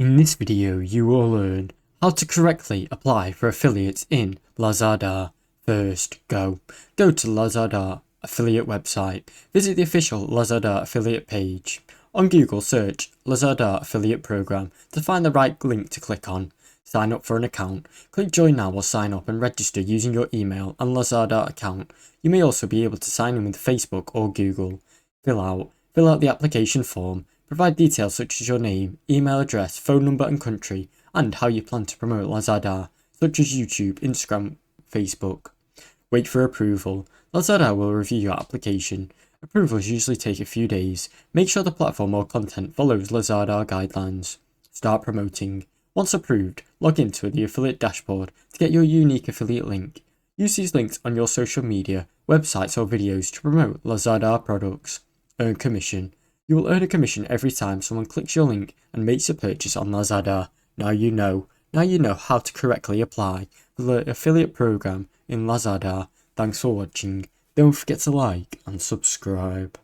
In this video, you will learn how to correctly apply for affiliates in Lazada. First, go to Lazada affiliate website. Visit the official Lazada affiliate page. On Google, search Lazada affiliate program to find the right link to click on. Sign up for an account. Click join now or sign up and register using your email and Lazada account. You may also be able to sign in with Facebook or Google. Fill out the application form. Provide details such as your name, email address, phone number and country, and how you plan to promote Lazada, such as YouTube, Instagram, Facebook. Wait for approval. Lazada will review your application. Approvals usually take a few days. Make sure the platform or content follows Lazada guidelines. Start promoting. Once approved, log into the affiliate dashboard to get your unique affiliate link. Use these links on your social media, websites or videos to promote Lazada products. Earn commission. You will earn a commission every time someone clicks your link and makes a purchase on Lazada. Now you know how to correctly apply for the affiliate program in Lazada. Thanks for watching. Don't forget to like and subscribe.